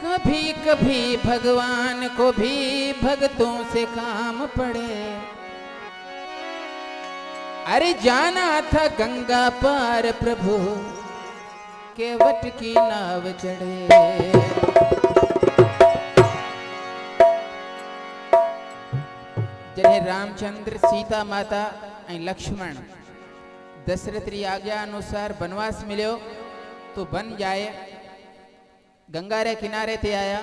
कभी कभी भगवान को भी भक्तों से काम पड़े। अरे जाना था गंगा पार प्रभु केवट की नाव चढ़े। जॾहिं रामचंद्र सीता माता ऐं लक्ष्मण दशरथ री आज्ञा अनुसार बनवास मिलियो तो बन जाए गंगा रे किनारे ते आया।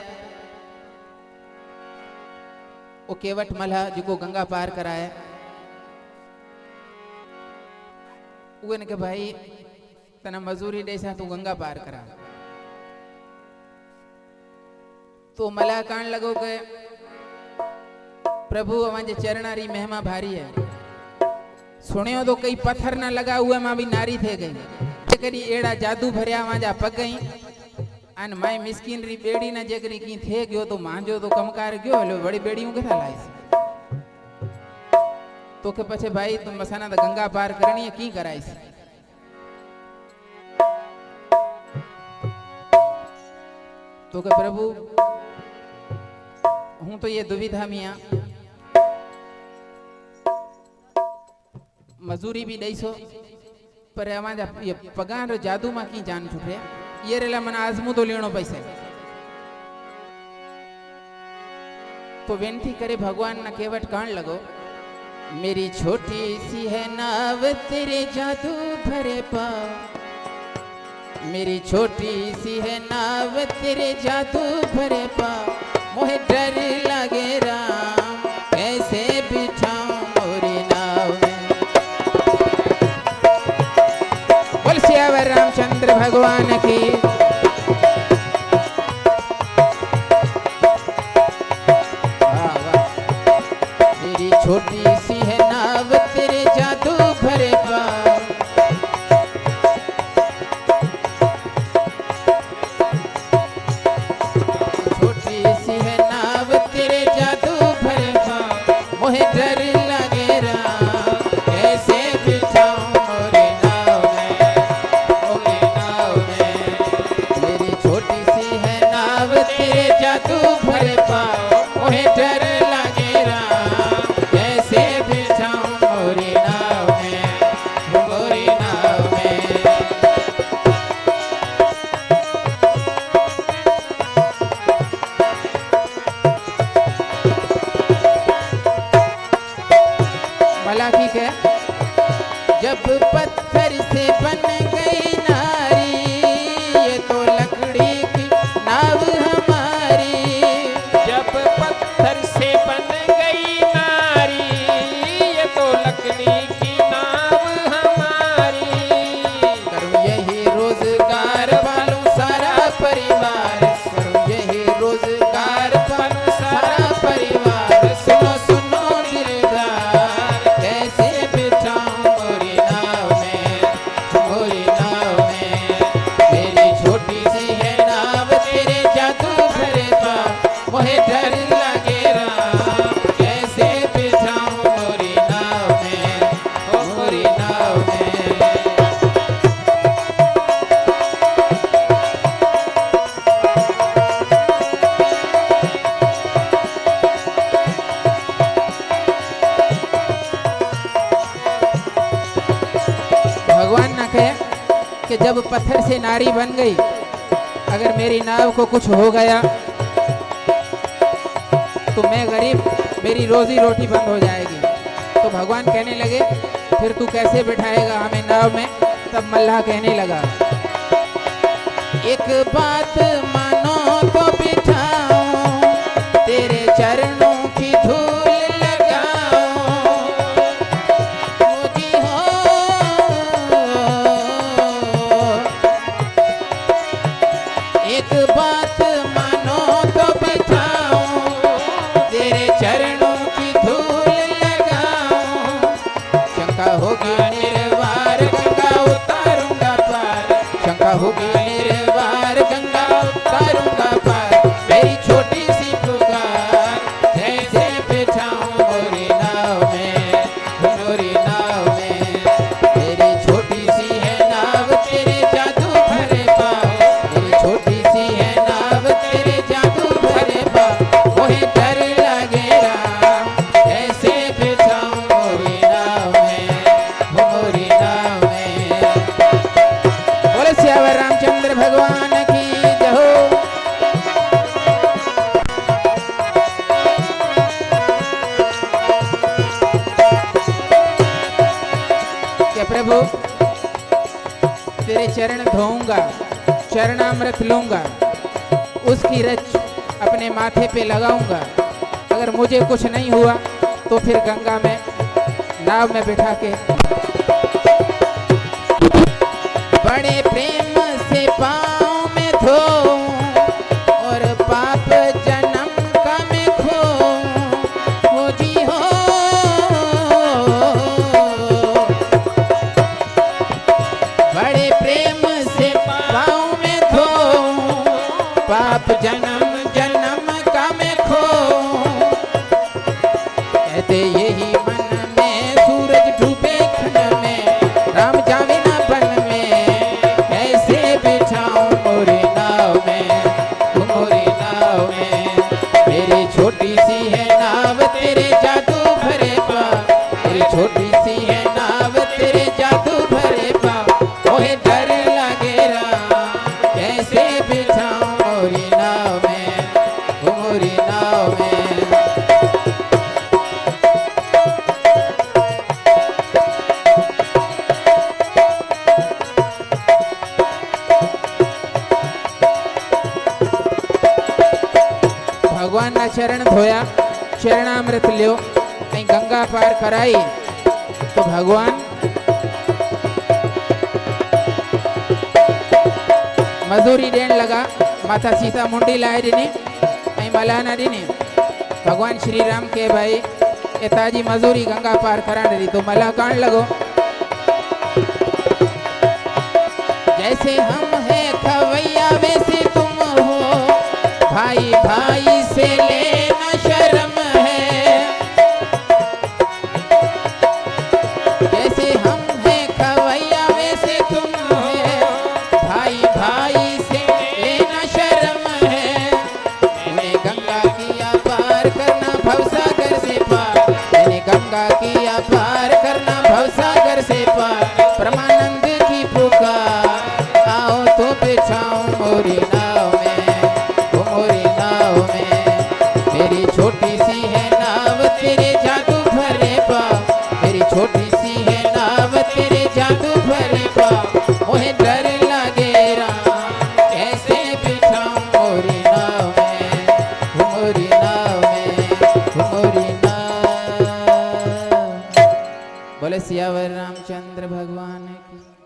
वो केवट मल्हा जिको गंगा पार कराया उन के भाई तना मजूरी देसा तू गंगा पार करा। तो मल्हा कहण लगो के प्रभु अवांजे चरणारी महिमा भारी है। सुनियो तो कई पत्थर ना लगा हुए मां भी नारी थे गई। करी एड़ा जादू भरिया वांजा पग गई अन माई मिस्किन री बेड़ी ना जेकरी की थे गयो तो मांजो तो कमकार गयो हलो बड़ी बेड़ियों के था लाइस। तो के पछे भाई तुम मसाना तो गंगा पार करनी है की कराइस। तो के प्रभु हूं तो ये दुविधा मिया मजूरी भी दईसो पर अवांजा ये पगार जादू मां की जान छुटे ये रेला मन आजमू तो लेनो पैसे। तो विनती करे भगवान ना केवट कहण लगो मेरी छोटी सी है नाव तेरे जादू भरे पाँव। मेरी छोटी सी है नाव तेरे जादू भरे पाँव। मोहे डर लगे राम कैसे बिठाऊं मोरी नाव में। बोल सियावर रामचंद्र भगवान की। मेरी छोटी सी है नाव तेरे जादू भरे पाँव। छोटी सी है नाव तेरे जादू भरे पाँव। मोहे डर लगे राम कैसे बिठाऊं मोरी नाव में, मोरी नाव में। मेरी छोटी सी है नाव तेरे जादू भरे पाँव। मोहे डर लगे राम कैसे बिठाऊं मोरी नाव में, मोरी नाव में। भला ठीक है जब पत्थर से बन गई नारी ये तो लकड़ी की नाव हमारी। जब पत्थर से बन गई नारी ये तो लकड़ी की नाव हमारी। करूं यही रोजगार पालूं सारा परिवार। करूं यही रोजगार पालूं सारा परिवार। सुनो सुनो दिलदार कैसे बिठाऊं मोरी नाव में, मोरी नाव में। मेरी छोटी सी है नाव तेरे जादू भरे पाँव। मोहे डर लगे राम कैसे बिठाऊं मोरी नाव में, मोरी नाव में। भगवान ना कहे कि जब पत्थर से नारी बन गई अगर मेरी नाव को कुछ हो गया तो मैं गरीब मेरी रोजी रोटी बंद हो जाएगी। तो भगवान कहने लगे फिर तू कैसे बिठाएगा हमें नाव में। तब मल्लाह कहने लगा एक बात मानो तो बिठाऊं तेरे चरणों की धूल लगाऊं। मुझी हो एक बात मानो तो बिठाऊं तेरे चरणों की धूल लगाऊं। शंका होगी निर्वार गंगा उतारूंगा पार। शंका होगी निर्वार गंगा उतारूंगा पार। मेरी छोटी सी पुकार कैसे बिठाऊं मोरी नाव में, मोरी नाव में। मेरी छोटी सी है नाव तेरे जादू भरे पाँव। मेरी छोटी सी है नाव प्रभु तेरे चरण धोऊंगा, चरणामृत लूंगा, उसकी रच अपने माथे पे लगाऊंगा। अगर मुझे कुछ नहीं हुआ तो फिर गंगा में नाव में बिठा के बड़े प्रेम से पाँव में धोऊं और पाप जन्म का मैं खोऊं। हो जी हो, बड़े प्रेम से पाँव में धोऊं, पाप जन्म जन्म का मैं खोऊं। कहते यही मन में सूरज डूबे खन में, राम जावे ना बन में, कैसे बिछाऊं मोरी नाव में, मोरी नाव में। मेरी छोटी सी है नाव तेरे जादू भरे पाँव, मेरी छोटी सी है नाव तेरे जादू भरे पाँव। ओहे डर लगे राम, कैसे बिछाऊं मोरी नाव में, मोरी नाव में। भगवान ना चरण धोया, चरणामृत लियो ऐं गंगा पार कराई तो भगवान मजूरी देण लगा। माता सीता मुंडी लाए ॾिनी ऐं मलाना ॾिनी। भगवान श्री राम के भाई ए ताजी मजूरी गंगा पार कराण ॾिनी तो मला कान लॻो। जैसे हम है खवैया वैसे तुम हो, भाई भाई से लेना शर्म है। जैसे हम है खवैया वैसे तुम है, भाई भाई से लेना शर्म है। मैंने गंगा किया पार करना भवसागर से पार, मैंने गंगा किया पार करना भवसागर से पार। परमानंद की पुकार, आओ तो बिछाऊं मोरी नाव में, मोरी नाव में। मेरी छोटी सी है नाव तेरे जादू भरे पाँव, मेरी छोटी सी है नाव तेरे जादू भरे पाँव। मोहे डर लगे राम, कैसे बिछाऊं मोरी नाव में, मोरी नाव में, मोरी नाव। बोले सियावर रामचंद्र भगवान की।